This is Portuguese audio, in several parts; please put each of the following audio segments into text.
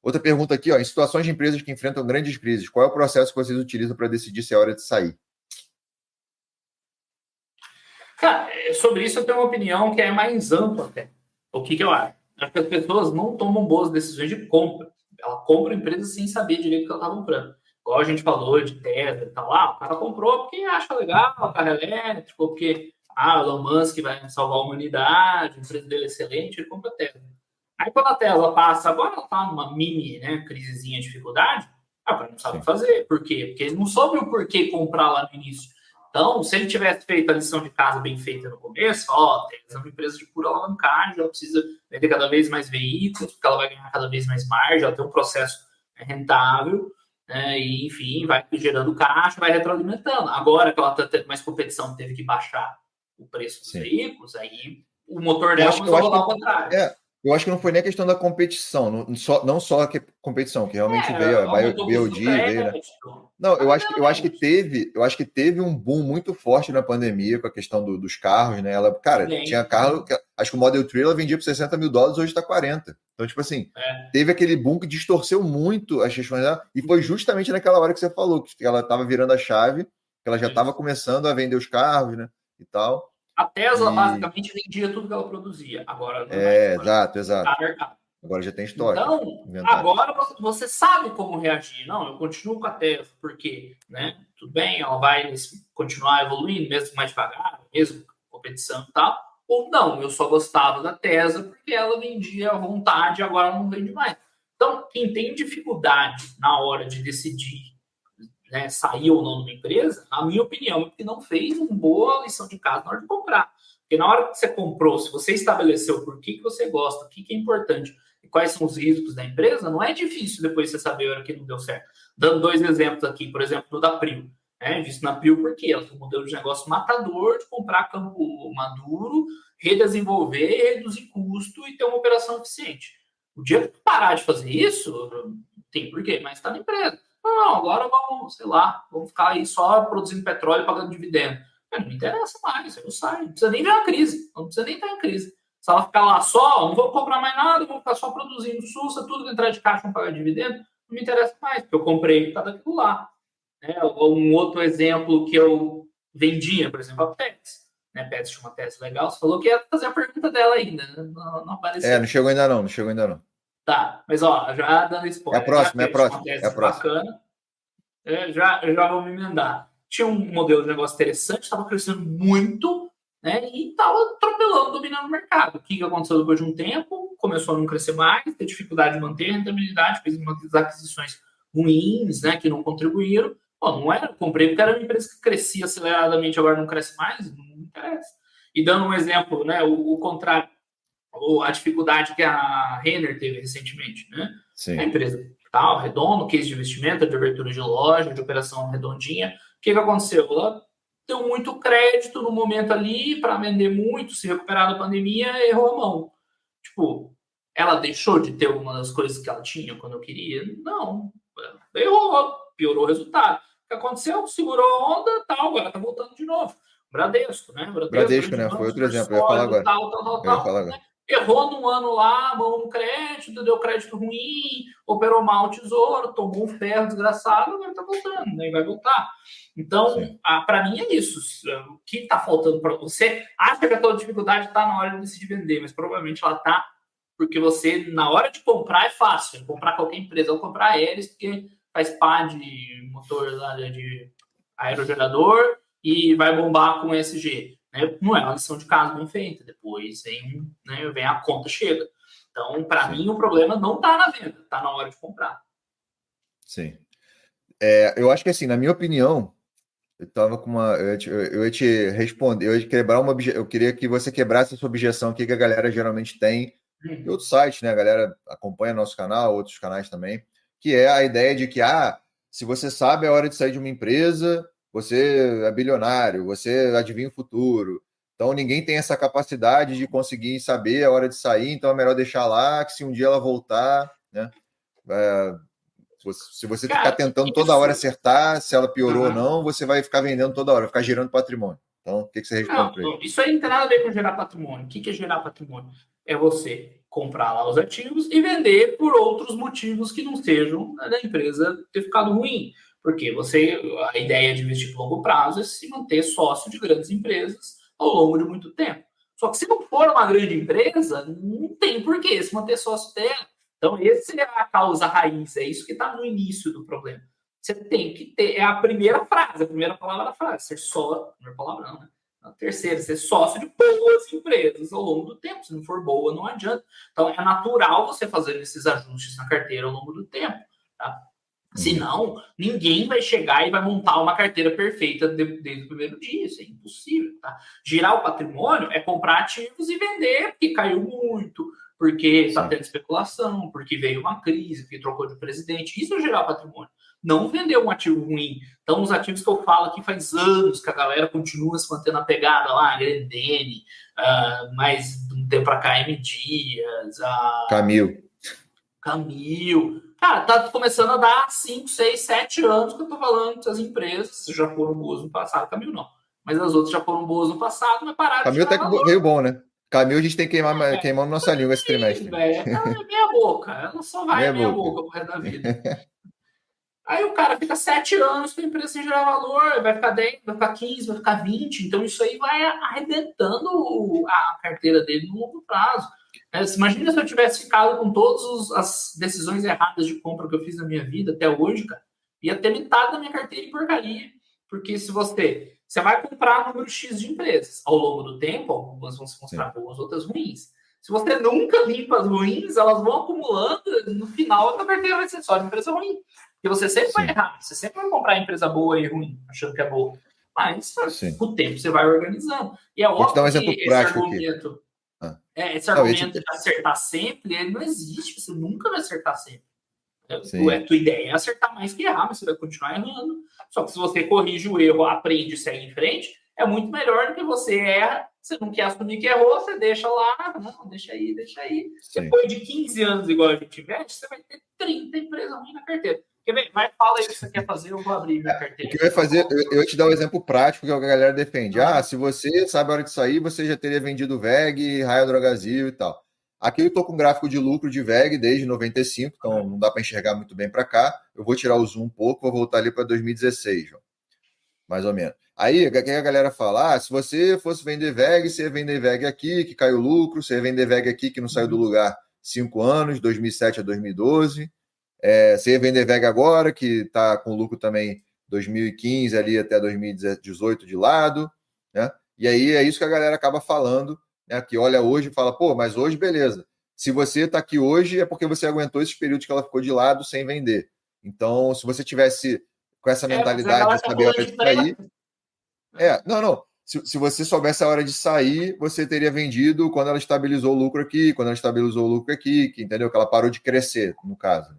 Outra pergunta aqui, ó, em situações de empresas que enfrentam grandes crises, qual é o processo que vocês utilizam para decidir se é hora de sair? Cara, sobre isso eu tenho uma opinião que é mais ampla até. O que eu acho? Acho que as pessoas não tomam boas decisões de compra. Ela compra empresa sem saber direito o que ela está comprando. Igual a gente falou de Tesla e tal. O cara comprou porque acha legal, o carro elétrico, porque o Elon Musk vai salvar a humanidade, a empresa dele é excelente, ele compra Tesla. Aí quando a Tesla passa, agora ela está numa mini crisezinha, dificuldade, o cara não sabe o que fazer. Por quê? Porque ele não soube o porquê comprar lá no início. Então, se ele tivesse feito a lição de casa bem feita no começo, Tesla é uma empresa de pura alavancagem, ela precisa vender cada vez mais veículos, porque ela vai ganhar cada vez mais margem, ela tem um processo rentável, e, enfim, vai gerando caixa, vai retroalimentando. Agora que ela está tendo mais competição, teve que baixar o preço dos veículos, aí o motor dela começou a rolar ao contrário. Eu acho que não foi nem a questão da competição, não só a competição, que realmente veio, a BYD veio, né? Não, eu acho que teve um boom muito forte na pandemia com a questão dos carros, né? Tinha carro, acho que o Model 3 ela vendia por $60 mil, hoje está 40. Então, tipo assim, teve aquele boom que distorceu muito as questões dela, e foi justamente naquela hora que você falou, que ela estava virando a chave, que ela já estava começando a vender os carros, né? E tal. A Tesla basicamente vendia tudo que ela produzia. Agora não exato. Agora já tem estoque. Então, agora você sabe como reagir. Não, eu continuo com a Tesla, porque, tudo bem, ela vai continuar evoluindo, mesmo mais devagar, mesmo competição e tal. Ou não, eu só gostava da Tesla porque ela vendia à vontade e agora não vende mais. Então, quem tem dificuldade na hora de decidir sair ou não de uma empresa, a minha opinião é que não fez uma boa lição de casa na hora de comprar. Porque na hora que você comprou, se você estabeleceu por que você gosta, o que é importante e quais são os riscos da empresa, não é difícil depois você saber a hora que não deu certo. Dando 2 exemplos aqui, por exemplo, do da Prio. Visto na Prio porque ela tem um modelo de negócio matador de comprar campo maduro, redesenvolver, reduzir custo e ter uma operação eficiente. O dia que parar de fazer isso, tem porquê, mas está na empresa. Não, agora vamos ficar aí só produzindo petróleo e pagando dividendo. Não me interessa mais, eu saio. Não precisa nem ver uma crise, não precisa nem estar em crise. Se ela ficar lá só, não vou comprar mais nada, vou ficar só produzindo sussa, tudo que entrar de caixa vão pagar dividendo, não me interessa mais, porque eu comprei por causa daquilo lá. Um outro exemplo que eu vendia, por exemplo, a Pets. Pets tinha uma tese legal, você falou que ia fazer a pergunta dela ainda, não apareceu. Não chegou ainda não. Tá, mas já dando spoiler. É a próxima. Bacana. Já vou me emendar. Tinha um modelo de negócio interessante, estava crescendo muito, e estava atropelando, dominando o mercado. O que aconteceu depois de um tempo? Começou a não crescer mais, ter dificuldade de manter a rentabilidade, fez umas aquisições ruins, que não contribuíram. Não era, comprei porque era uma empresa que crescia aceleradamente, agora não cresce mais, não interessa. E dando um exemplo, o contrário, a dificuldade que a Renner teve recentemente, Sim. A empresa tal, redondo, case de investimento, de abertura de loja, de operação redondinha. O que aconteceu? Ela deu muito crédito no momento ali para vender muito, se recuperar da pandemia, errou a mão. Tipo, ela deixou de ter alguma das coisas que ela tinha quando eu queria? Não. Errou, piorou o resultado. O que aconteceu? Segurou a onda, tal, agora tá voltando de novo. Bradesco, Bradesco, foi outro exemplo. Eu ia falar agora. Errou num ano lá, mão no crédito, deu crédito ruim, operou mal o tesouro, tomou um ferro desgraçado, agora tá voltando, vai voltar. Então, para mim é isso. O que está faltando para você? Acha que a tua dificuldade está na hora de decidir vender, mas provavelmente ela está porque você, na hora de comprar, é fácil. Comprar qualquer empresa, ou comprar Aeres, porque faz pá de motor lá de aerogerador e vai bombar com ESG. Não é uma lição de casa bem feita. Depois vem a conta chega. Então, para mim, o problema não está na venda, está na hora de comprar. Sim. Eu acho que, assim, na minha opinião, eu estava com uma. Eu ia te responder, eu queria que você quebrasse essa objeção aqui que a galera geralmente tem em outros sites, né? A galera acompanha nosso canal, outros canais também, que é a ideia de que, se você sabe a hora de sair de uma empresa, você é bilionário, você adivinha o futuro. Então, ninguém tem essa capacidade de conseguir saber a hora de sair, então é melhor deixar lá, que se um dia ela voltar, né? Se você ficar tentando toda hora acertar se ela piorou ou não, você vai ficar vendendo toda hora, ficar gerando patrimônio. Então, o que você responde para ele? Isso aí não tem nada a ver com gerar patrimônio. O que é gerar patrimônio? É você comprar lá os ativos e vender por outros motivos que não sejam da empresa ter ficado ruim. Porque a ideia de investir por longo prazo é se manter sócio de grandes empresas ao longo de muito tempo. Só que se não for uma grande empresa, não tem porquê se manter sócio dela. Então, essa é a causa raiz, é isso que está no início do problema. Você tem que ter, é a primeira frase, a primeira palavra da frase, ser só, primeira palavra não, né? A terceira, ser sócio de boas empresas ao longo do tempo. Se não for boa, não adianta. Então, é natural você fazer esses ajustes na carteira ao longo do tempo, tá? Senão, ninguém vai chegar e vai montar uma carteira perfeita desde o primeiro dia. Isso é impossível, tá? Girar o patrimônio é comprar ativos e vender, porque caiu muito, porque está tendo especulação, porque veio uma crise, porque trocou de presidente. Isso é gerar patrimônio. Não vender um ativo ruim. Então, os ativos que eu falo aqui faz anos que a galera continua se mantendo apegada lá, a Grendene, mais de um tempo para cá, M Dias, Camil. Cara, tá começando a dar 5, 6, 7 anos que eu tô falando dessas empresas. Já foram boas no passado, Camil não. Mas as outras já foram boas no passado, mas pararam Camil de até que veio bom, né? Camil a gente tem que queimar nossa língua esse trimestre. Ela é meia boca. Ela só vai meia boca pro resto da vida. Aí o cara fica 7 anos com a empresa sem gerar valor, vai ficar 10, vai ficar 15, vai ficar 20. Então isso aí vai arrebentando a carteira dele no longo prazo. Imagina se eu tivesse ficado com todas as decisões erradas de compra que eu fiz na minha vida até hoje, cara. Ia ter metade da minha carteira em porcaria. Porque se você vai comprar número X de empresas. Ao longo do tempo, algumas vão se mostrar boas, outras ruins. Se você nunca limpa as ruins, elas vão acumulando. No final, a tua carteira vai ser só de empresa ruim. Porque você sempre vai errar. Você sempre vai comprar empresa boa e ruim, achando que é boa. Mas, com o tempo, você vai organizando. E é óbvio que esse argumento... esse argumento de acertar sempre, ele não existe. Você nunca vai acertar sempre. Tua ideia é acertar mais que errar, mas você vai continuar errando. Só que se você corrige o erro, aprende e segue em frente, é muito melhor do que você erra, você não quer assumir que errou, você deixa lá, não, deixa aí. Depois de 15 anos igual a gente investe, você vai ter 30 empresas ruins na carteira. Fala aí o que você quer fazer, eu vou abrir minha carteira. O que vai fazer, eu vou te dar um exemplo prático que a galera defende. Se você sabe a hora de sair, você já teria vendido VEG, Raia Drogasil e tal. Aqui eu estou com gráfico de lucro de VEG desde 95, então não dá para enxergar muito bem para cá. Eu vou tirar o zoom um pouco, vou voltar ali para 2016, mais ou menos. Aí a galera fala, se você fosse vender VEG, você ia vender VEG aqui, que caiu o lucro, você ia vender VEG aqui, que não saiu do lugar 5 anos, 2007 a 2012. Você ia vender VEG agora, que está com lucro também 2015 ali até 2018 de lado, né? E aí é isso que a galera acaba falando, né? Que olha hoje e fala, mas hoje beleza. Se você está aqui hoje é porque você aguentou esses períodos que ela ficou de lado sem vender. Então, se você tivesse com essa mentalidade de saber a hora de sair... Não. Se você soubesse a hora de sair, você teria vendido quando ela estabilizou o lucro aqui, que entendeu? Que ela parou de crescer, no caso.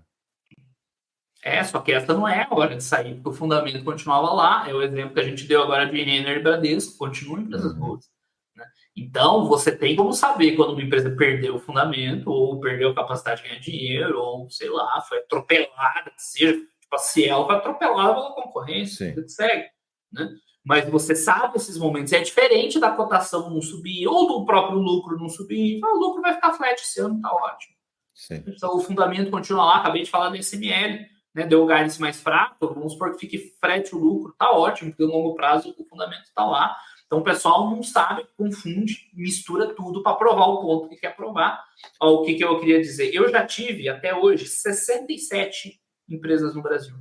Só que essa não é a hora de sair, porque o fundamento continuava lá. É o exemplo que a gente deu agora de Renner e Bradesco, continuam empresas boas. Né? Então, você tem como saber quando uma empresa perdeu o fundamento, ou perdeu a capacidade de ganhar dinheiro, ou, sei lá, foi atropelada, que seja. Tipo, a Ciel foi atropelada pela concorrência, que segue. Né? Mas você sabe esses momentos. É diferente da cotação não subir, ou do próprio lucro não subir. O lucro vai ficar flat esse ano, tá ótimo. Então, o fundamento continua lá. Acabei de falar do SML. Né, deu o guidance mais fraco, vamos supor que fique frete o lucro, tá ótimo, porque no longo prazo o fundamento está lá. Então o pessoal não sabe, confunde, mistura tudo para provar o ponto que quer provar. O que eu queria dizer? Eu já tive, até hoje, 67 empresas no Brasil.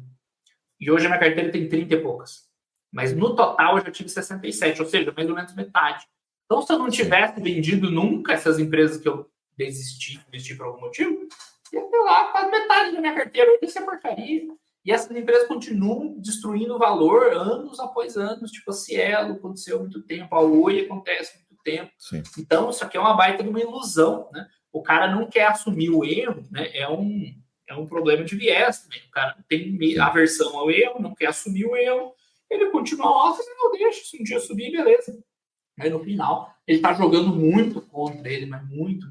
E hoje a minha carteira tem 30 e poucas. Mas no total eu já tive 67, ou seja, mais ou menos metade. Então se eu não tivesse vendido nunca essas empresas que eu investi por algum motivo, ia ter lá quase metade da minha carteira. Hoje isso é porcaria. E essas empresas continuam destruindo valor anos após anos. Tipo a Cielo aconteceu há muito tempo, a Oi acontece há muito tempo. Então, isso aqui é uma baita de uma ilusão. Né? O cara não quer assumir o erro, né? É um problema de viés também. O cara tem aversão ao erro, não quer assumir o erro. Ele continua lá, não deixa, se um dia subir, beleza. Aí no final, ele está jogando muito contra ele, mas muito.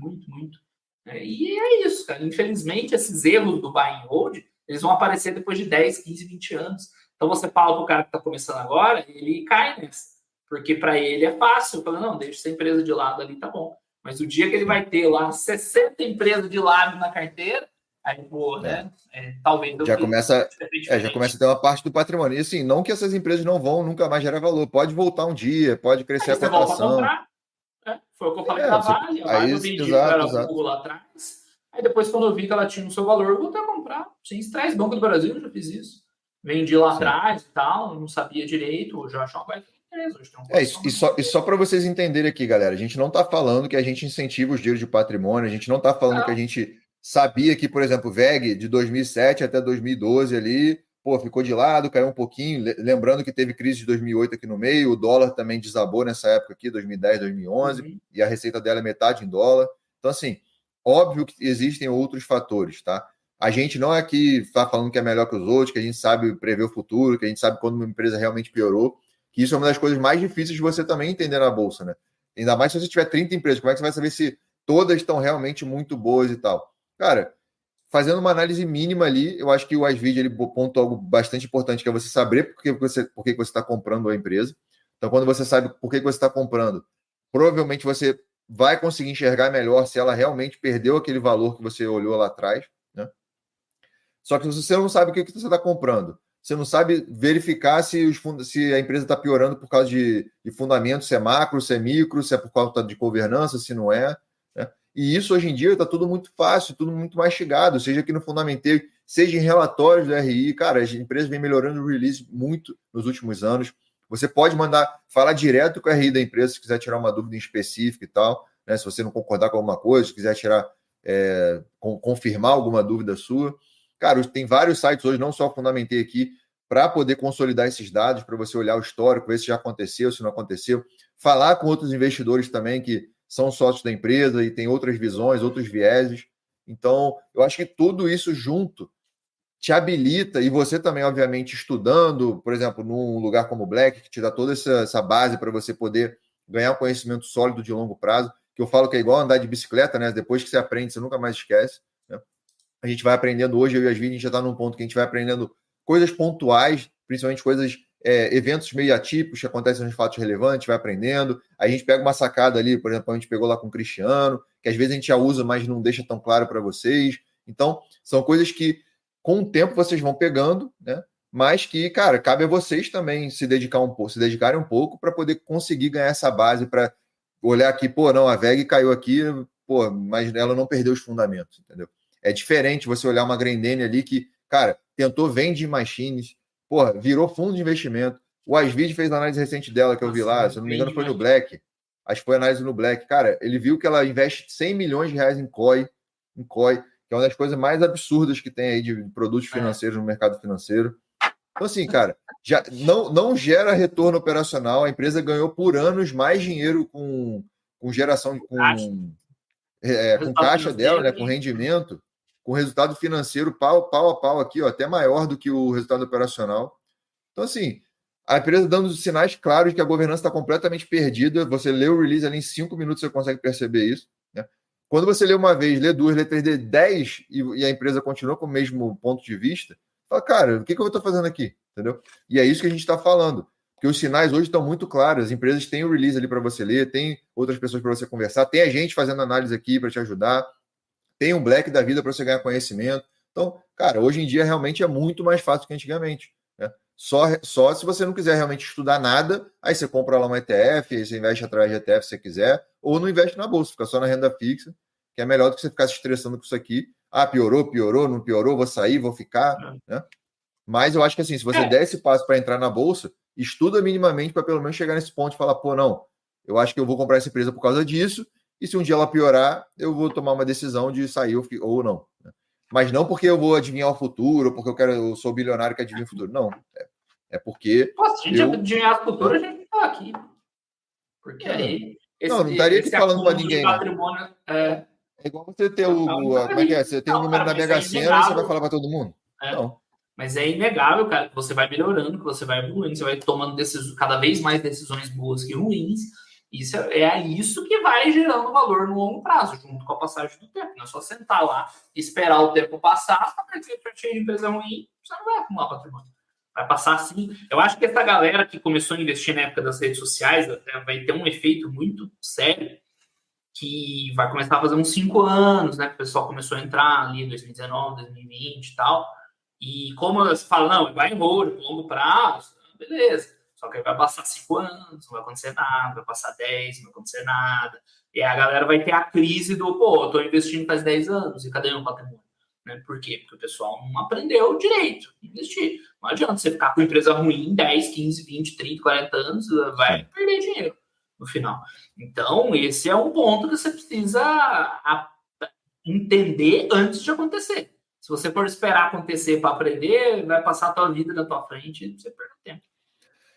E é isso, cara. Infelizmente, esses erros do buy and hold, eles vão aparecer depois de 10, 15, 20 anos. Então, você fala para o cara que está começando agora, ele cai nessa. Porque para ele é fácil. Fala, não, deixa essa empresa de lado ali, tá bom. Mas o dia que ele vai ter lá 60 empresas de lado na carteira, aí, pô, né? Talvez eu já começa, já começa a ter uma parte do patrimônio. E assim, não que essas empresas não vão nunca mais gerar valor. Pode voltar um dia, pode crescer Aí a você volta a cotação. comprar. Né? Foi o que eu falei da Vale. A Aí, Vale eu vendi para exato, ela exato. Google lá atrás. Aí depois, quando eu vi que ela tinha o seu valor, eu voltei a comprar. Sem estresse, Banco do Brasil, eu já fiz isso. Vendi lá atrás e tal, não sabia direito, hoje eu acho uma coisa que interessa. Hoje tem um só para vocês entenderem aqui, galera, a gente não está falando que a gente incentiva os giros de patrimônio, a gente não está falando que a gente sabia que, por exemplo, o VEG de 2007 até 2012 ali, pô, ficou de lado, caiu um pouquinho, lembrando que teve crise de 2008 aqui no meio, o dólar também desabou nessa época aqui, 2010, 2011, e a receita dela é metade em dólar. Então, assim, óbvio que existem outros fatores, tá? A gente não é aqui está falando que é melhor que os outros, que a gente sabe prever o futuro, que a gente sabe quando uma empresa realmente piorou, que isso é uma das coisas mais difíceis de você também entender na Bolsa, né? Ainda mais se você tiver 30 empresas, como é que você vai saber se todas estão realmente muito boas e tal? Cara, fazendo uma análise mínima ali, eu acho que o Asvid ele pontuou algo bastante importante, que é você saber por que você está comprando a empresa. Então, quando você sabe por que você está comprando, provavelmente você vai conseguir enxergar melhor se ela realmente perdeu aquele valor que você olhou lá atrás, né? Só que se você não sabe o que você está comprando, você não sabe verificar se a empresa está piorando por causa de fundamentos, se é macro, se é micro, se é por causa de governança, se não é. Né? E isso hoje em dia está tudo muito fácil, tudo muito mastigado, seja aqui no Fundamenteiro, seja em relatórios do RI. Cara, as empresas vêm melhorando o release muito nos últimos anos. Você pode falar direto com a RI da empresa se quiser tirar uma dúvida em específico e tal, né? Se você não concordar com alguma coisa, se quiser confirmar alguma dúvida sua. Cara, tem vários sites hoje, não só Fundamentei aqui, para poder consolidar esses dados, para você olhar o histórico, ver se já aconteceu, se não aconteceu. Falar com outros investidores também que são sócios da empresa e têm outras visões, outros vieses. Então, eu acho que tudo isso junto te habilita, e você também, obviamente, estudando, por exemplo, num lugar como o Black, que te dá toda essa base para você poder ganhar um conhecimento sólido de longo prazo, que eu falo que é igual andar de bicicleta, né? Depois que você aprende, você nunca mais esquece. Né? A gente vai aprendendo hoje, eu e as Asvini, a gente já está num ponto que a gente vai aprendendo coisas pontuais, principalmente eventos meio atípicos que acontecem nos fatos relevantes, vai aprendendo. A gente pega uma sacada ali, por exemplo, a gente pegou lá com o Cristiano, que às vezes a gente já usa, mas não deixa tão claro para vocês. Então, são coisas que com o tempo vocês vão pegando, né? Mas que, cara, cabe a vocês também se dedicarem um pouco para poder conseguir ganhar essa base, para olhar aqui, pô, não, a VEG caiu aqui, pô, mas ela não perdeu os fundamentos, entendeu? É diferente você olhar uma Grendene ali que, cara, tentou vending machines, porra, virou fundo de investimento. O Asvid fez a análise recente dela, que eu vi lá, se eu não me engano, foi no Black. Acho que foi análise no Black. Cara, ele viu que ela investe 100 milhões de reais em COI, que é uma das coisas mais absurdas que tem aí de produtos financeiros no mercado financeiro. Então, assim, cara, já não gera retorno operacional. A empresa ganhou por anos mais dinheiro com geração, com caixa dela, né, com rendimento, com resultado financeiro pau a pau aqui, ó, até maior do que o resultado operacional. Então, assim, a empresa dando sinais claros de que a governança está completamente perdida. Você lê o release ali em 5 minutos, você consegue perceber isso. Né? Quando você lê uma vez, lê duas, lê três, lê 10 e a empresa continua com o mesmo ponto de vista, fala, cara, o que eu estou fazendo aqui? Entendeu? E é isso que a gente está falando. Porque os sinais hoje estão muito claros. As empresas têm o release ali para você ler, tem outras pessoas para você conversar, tem a gente fazendo análise aqui para te ajudar, tem um Black da vida para você ganhar conhecimento. Então, cara, hoje em dia realmente é muito mais fácil que antigamente. Né? Só se você não quiser realmente estudar nada, aí você compra lá um ETF, aí você investe através de ETF se você quiser, ou não investe na bolsa, fica só na renda fixa, que é melhor do que você ficar se estressando com isso aqui. Ah, piorou, não piorou, vou sair, vou ficar. Né? Mas eu acho que assim, se você der esse passo para entrar na bolsa, estuda minimamente para pelo menos chegar nesse ponto e falar, pô, não, eu acho que eu vou comprar essa empresa por causa disso, e se um dia ela piorar, eu vou tomar uma decisão de sair ou não. Né? Mas não porque eu vou adivinhar o futuro, ou porque eu sou bilionário que adivinha o futuro. Não. É porque. Pô, se a gente adivinhar o futuro, a gente tá aqui. Porque aí. Não estaria aqui falando para ninguém, né? Patrimônio, é igual você ter como é que é? Você tem um número na Mega Sena e você vai falar para todo mundo? Não. Mas é inegável, cara, que você vai melhorando, que você vai evoluindo, você vai tomando cada vez mais decisões boas que ruins. Isso é isso que vai gerando valor no longo prazo, junto com a passagem do tempo. Não é só sentar lá e esperar o tempo passar, porque você cheio de empresa ruim, você não vai acumular patrimônio. Vai passar assim. Eu acho que essa galera que começou a investir na época das redes sociais vai ter um efeito muito sério, que vai começar a fazer uns 5 anos, né? Que o pessoal começou a entrar ali em 2019, 2020 e tal. E como você fala, não, vai em longo prazo, beleza. Só que aí vai passar 5 anos, não vai acontecer nada, vai passar 10, não vai acontecer nada. E aí a galera vai ter a crise do, pô, eu tô investindo faz 10 anos, e cadê meu patrimônio? Né? Por quê? Porque o pessoal não aprendeu direito a investir. Não adianta você ficar com empresa ruim 10, 15, 20, 30, 40 anos, vai perder dinheiro no final. Então, esse é um ponto que você precisa entender antes de acontecer. Se você for esperar acontecer para aprender, vai passar a tua vida na tua frente e você perde tempo.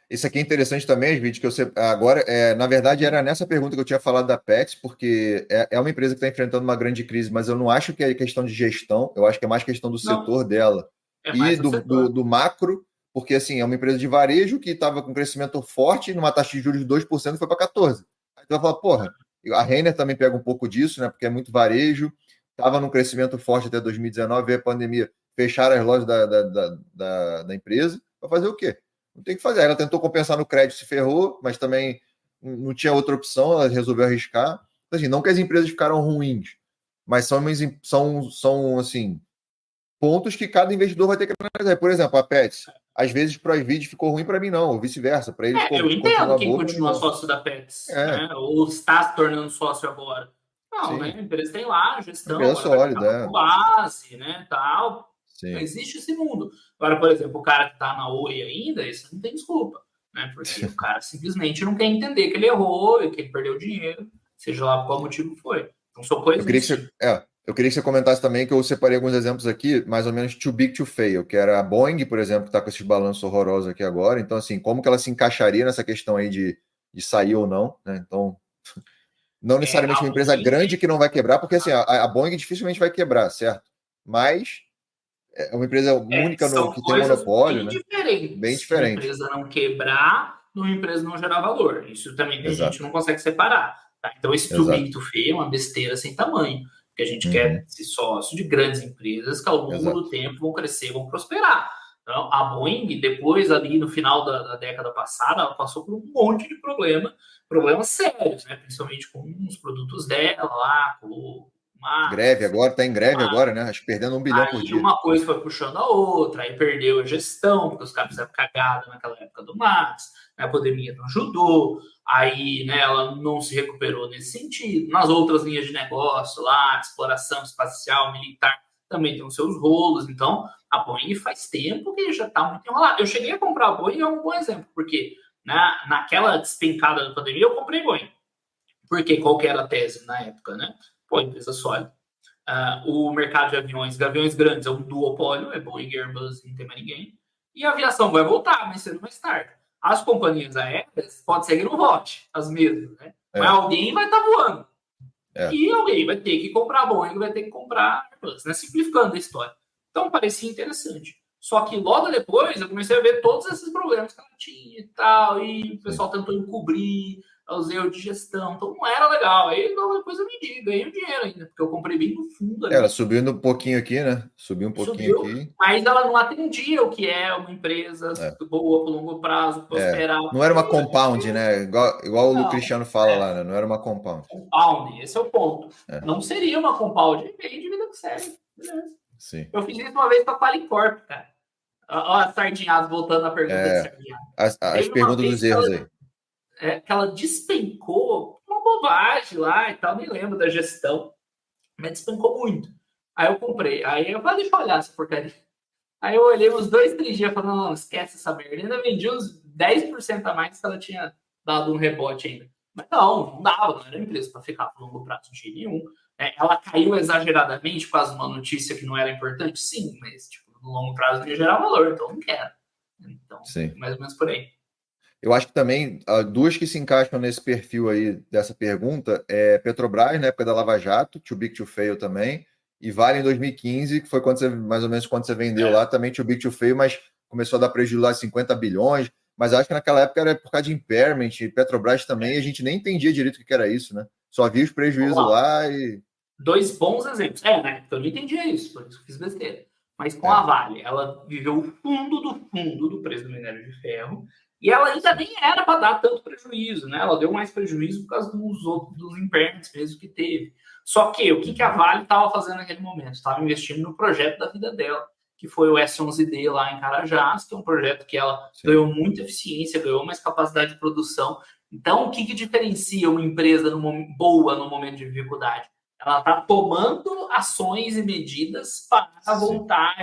Isso aqui é interessante também, vídeos que você agora, na verdade, era nessa pergunta que eu tinha falado da Pets, porque é uma empresa que está enfrentando uma grande crise, mas eu não acho que é questão de gestão, eu acho que é mais questão do setor dela e do macro, porque assim, é uma empresa de varejo que estava com crescimento forte, numa taxa de juros de 2% foi para 14%. Aí tu vai falar, porra, a Renner também pega um pouco disso, né? Porque é muito varejo, estava num crescimento forte até 2019, veio a pandemia, fecharam as lojas da empresa, vai fazer o quê? Não tem o que fazer. Ela tentou compensar no crédito, se ferrou, mas também não tinha outra opção, ela resolveu arriscar. Então, assim, não que as empresas ficaram ruins, mas são assim, pontos que cada investidor vai ter que analisar. Por exemplo, a Pets, às vezes para as vídeos ficou ruim para mim, não, ou vice-versa. Para ele eu entendo continua quem boa, para mim continua não. sócio da Pets, né? Ou está se tornando sócio agora. Não, né? Sim. A empresa tem lá a gestão, Empresa ela vai sólida, ficar com base, né? Tal. Sim. Não existe esse mundo. Agora, por exemplo, o cara que está na Oi ainda, isso não tem desculpa. Né? Porque o cara simplesmente não quer entender que ele errou e que ele perdeu dinheiro, seja lá qual motivo foi. Então, são coisas eu queria que você comentasse também, que eu separei alguns exemplos aqui, mais ou menos too big to fail, que era a Boeing, por exemplo, que está com esses balanços horrorosos aqui agora. Então, assim, como que ela se encaixaria nessa questão aí de sair ou não, né? Então, não necessariamente uma empresa grande que não vai quebrar, porque assim, a Boeing dificilmente vai quebrar, certo? Mas é uma empresa única que tem monopólio, né? Bem diferente. Uma empresa não quebrar, uma empresa não gerar valor. Isso também a gente não consegue separar. Tá? Então, esse too big to fail é uma besteira sem tamanho. Porque a gente quer ser sócio de grandes empresas que ao longo do tempo vão crescer, vão prosperar. Então, a Boeing, depois ali no final da década passada, ela passou por um monte de problemas sérios, né? Principalmente com os produtos dela lá, com greve agora, tá em greve agora, né? Acho que perdendo 1 bilhão por dia. Uma coisa foi puxando a outra, aí perdeu a gestão, porque os caras fizeram cagada naquela época do Max, né? A pandemia não ajudou, aí né, ela não se recuperou nesse sentido. Nas outras linhas de negócio lá, exploração espacial, militar, também tem os seus rolos. Então, a Boeing faz tempo que já está muito enrolada. Eu cheguei a comprar a Boeing, é um bom exemplo, porque naquela despencada da pandemia eu comprei Boeing. Porque qual que era a tese na época, né? Pô, empresa sólida. O mercado de aviões grandes é um duopólio, é Boeing e Airbus, não tem mais ninguém. E a aviação vai voltar, mais cedo ou mais tarde. As companhias aéreas, pode ser que não volte, as mesmas, né? Mas alguém vai estar voando. E alguém vai ter que comprar Boeing, vai ter que comprar Airbus, né? Simplificando a história. Então, parecia interessante. Só que logo depois eu comecei a ver todos esses problemas que ela tinha e tal, e o pessoal tentou encobrir os erros de gestão, então não era legal. Aí depois eu vendi, ganhei o dinheiro ainda, porque eu comprei bem no fundo ali. Ela subiu um pouquinho aqui, né? Subiu um pouquinho aqui. Mas ela não atendia o que é uma empresa boa por longo prazo, prosperar. Não era uma compound, né? Igual o Cristiano fala lá, né? Não era uma compound. Compound, esse é o ponto. Não seria uma compound, bem de vida que sério. Beleza. Sim. Eu fiz isso uma vez com a Qualicorp, cara. Olha as sardinhadas, voltando à pergunta de sardinhada. As perguntas dos erros aí. Que ela despencou uma bobagem lá e tal, nem lembro da gestão, mas despencou muito. Aí eu comprei. Aí eu falei, deixa eu olhar essa porcaria. Aí eu olhei uns 2, 3 dias falando, não, esquece essa merda. Eu ainda vendi uns 10% a mais que ela tinha dado um rebote ainda. Mas não dava, não era empresa para ficar por longo prazo de nenhum. Ela caiu exageradamente por causa de uma notícia que não era importante? Sim, mas tipo, no longo prazo não ia gerar valor, então não quero. Então, mais ou menos por aí. Eu acho que também, duas que se encaixam nesse perfil aí dessa pergunta é Petrobras, na época da Lava Jato, too big to fail também, e Vale em 2015, que foi mais ou menos quando você vendeu lá, também too big to fail, mas começou a dar prejuízo lá de 50 bilhões, mas acho que naquela época era por causa de impairment, e Petrobras também, a gente nem entendia direito o que era isso, né? Só via os prejuízos lá e... 2 bons exemplos. Né? Eu não entendia isso, por isso que fiz besteira. Mas com a Vale, ela viveu o fundo do preço do minério de ferro, E ela ainda nem era para dar tanto prejuízo, né? Ela deu mais prejuízo por causa dos impairments mesmo que teve. Só que o que a Vale estava fazendo naquele momento? Estava investindo no projeto da vida dela, que foi o S11D lá em Carajás, que é um projeto que ela ganhou muita eficiência, ganhou mais capacidade de produção. Então, o que diferencia uma empresa boa no momento de dificuldade? Ela está tomando ações e medidas para voltar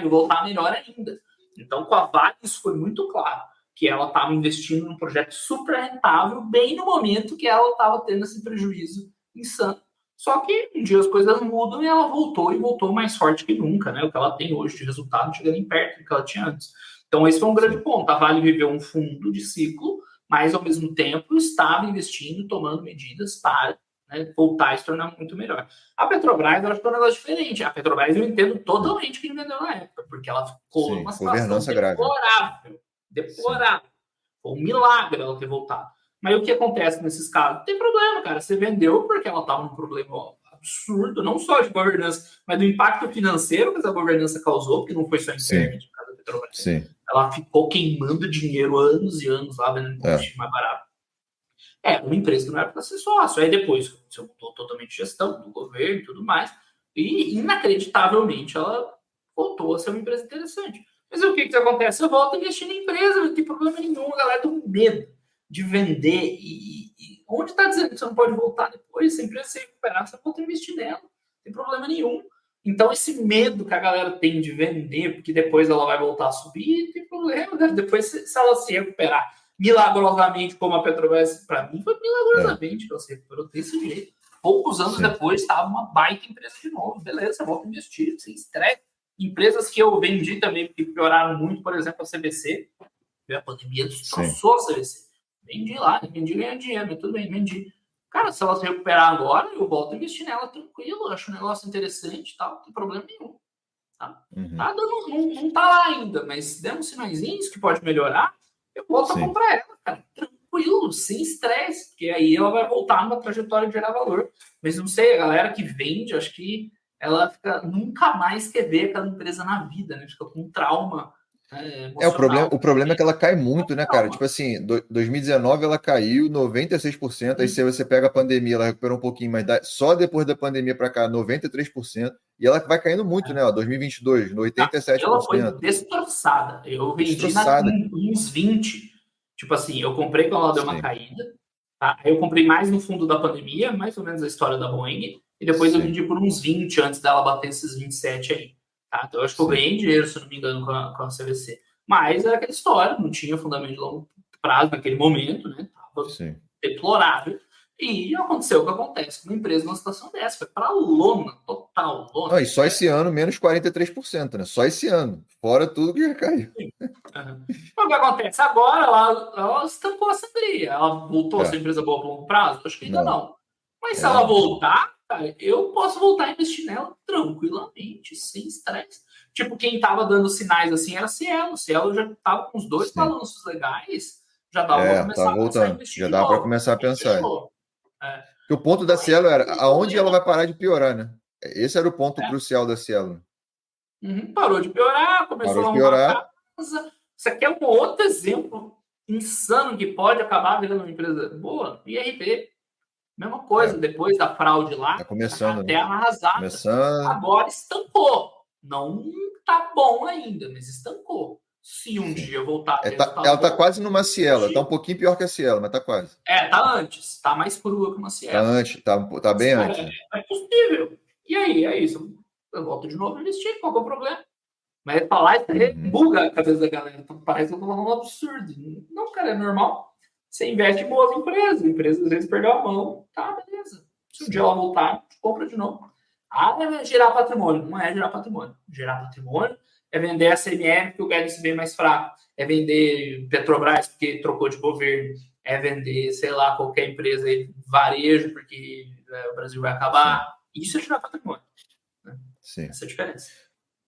melhor ainda. Então, com a Vale, isso foi muito claro, que ela estava investindo num projeto super rentável, bem no momento que ela estava tendo esse prejuízo insano. Só que um dia as coisas mudam e ela voltou mais forte que nunca, né? O que ela tem hoje de resultado não chega nem perto do que ela tinha antes. Então, esse foi um grande ponto. A Vale viveu um fundo de ciclo, mas, ao mesmo tempo, estava investindo, tomando medidas para, né, voltar a se tornar muito melhor. A Petrobras, eu acho que é um negócio diferente. A Petrobras, eu entendo totalmente quem vendeu na época, porque ela ficou numa situação deplorável. Foi um milagre ela ter voltado. Mas o que acontece nesses casos? Não tem problema, cara. Você vendeu porque ela estava num problema absurdo, não só de governança, mas do impacto financeiro que essa governança causou, porque não foi só interno de cada Petrobras. Ela ficou queimando dinheiro anos e anos lá, vendendo combustível mais barato. É uma empresa que não era para ser sócio. Aí depois você mudou totalmente gestão do governo e tudo mais. E, inacreditavelmente, ela voltou a ser uma empresa interessante. Mas o que acontece? Você volta a investir na empresa, não tem problema nenhum. A galera tem medo de vender. E onde está dizendo que você não pode voltar depois? Se a empresa se recuperar, você volta a investir nela. Não tem problema nenhum. Então, esse medo que a galera tem de vender, porque depois ela vai voltar a subir, não tem problema. Né? Depois, se ela se recuperar milagrosamente, como a Petrobras, para mim, foi milagrosamente que ela se recuperou desse jeito. Poucos anos depois, estava uma baita empresa de novo. Beleza, volta a investir, sem estresse. Empresas que eu vendi também, que pioraram muito, por exemplo, a CVC. A pandemia destroçou a CVC. Vendi lá, vendi ganhando dinheiro, mas tudo bem, vendi. Cara, se ela se recuperar agora, eu volto a investir nela tranquilo, acho um negócio interessante e tal, não tem problema nenhum. Tá? Tá dando, não tá lá ainda, mas der uns sinaizinhos que pode melhorar, eu volto a comprar ela, cara, tranquilo, sem estresse, porque aí ela vai voltar numa trajetória de gerar valor. Mas não sei, a galera que vende, acho que ela nunca mais quer ver aquela empresa na vida, né? Fica com trauma. O problema é que ela cai muito, né, cara? Tipo assim, 2019 ela caiu 96%, aí se você pega a pandemia, ela recuperou um pouquinho, mas só depois da pandemia para cá, 93%, e ela vai caindo muito, né? Ó, 2022, no 87%. Ela foi destroçada. Eu vendi uns 20%. Tipo assim, eu comprei quando ela deu uma caída, tá? Aí eu comprei mais no fundo da pandemia, mais ou menos a história da Boeing, e depois eu vendi por uns 20 antes dela bater esses 27 aí. Tá? Então eu acho que eu ganhei dinheiro, se não me engano, com a CVC. Mas era aquela história, não tinha fundamento de longo prazo naquele momento, né? Tava deplorável. E aconteceu o que acontece com uma empresa numa situação dessa. Foi para lona, total. Lona. E só esse ano, menos 43%, né? Só esse ano. Fora tudo que já caiu. O que acontece? Agora ela estancou a sangria. Ela voltou a ser empresa boa para longo prazo? Acho que ainda não. Mas se ela voltar, cara, eu posso voltar a investir nela tranquilamente, sem estresse. Tipo, quem estava dando sinais assim era a Cielo. Cielo já estava com os 2 balanços legais, já dava para começar a pensar em investir. Já dava para começar a pensar. Porque o ponto da Cielo era aonde ela vai parar de piorar, né? Esse era o ponto crucial da Cielo. Parou de piorar, começou a arrumar a casa. Isso aqui é um outro exemplo insano que pode acabar virando uma empresa boa. IRB. Mesma coisa, depois da fraude lá, até arrasada. Agora estancou. Não tá bom ainda, mas estancou. Se um dia voltar a ela tá quase numa Cielo, tá um pouquinho pior que a Cielo, mas tá quase. Tá antes, tá mais crua que uma Cielo. Tá antes, tá bem antes. É possível. E aí, é isso. Eu volto de novo a investir, qual é o problema? Mas falar isso aí buga a cabeça da galera. Parece que eu tô falando um absurdo. Não, cara, é normal. Você investe em boas empresas às vezes perdeu a mão, tá, beleza. Se um dia ela voltar, compra de novo. É gerar patrimônio. Não é gerar patrimônio. Gerar patrimônio é vender a CMR porque o Guedes vem mais fraco. É vender Petrobras porque trocou de governo. É vender, sei lá, qualquer empresa aí, varejo porque o Brasil vai acabar. Isso é gerar patrimônio. Né? Essa é a diferença.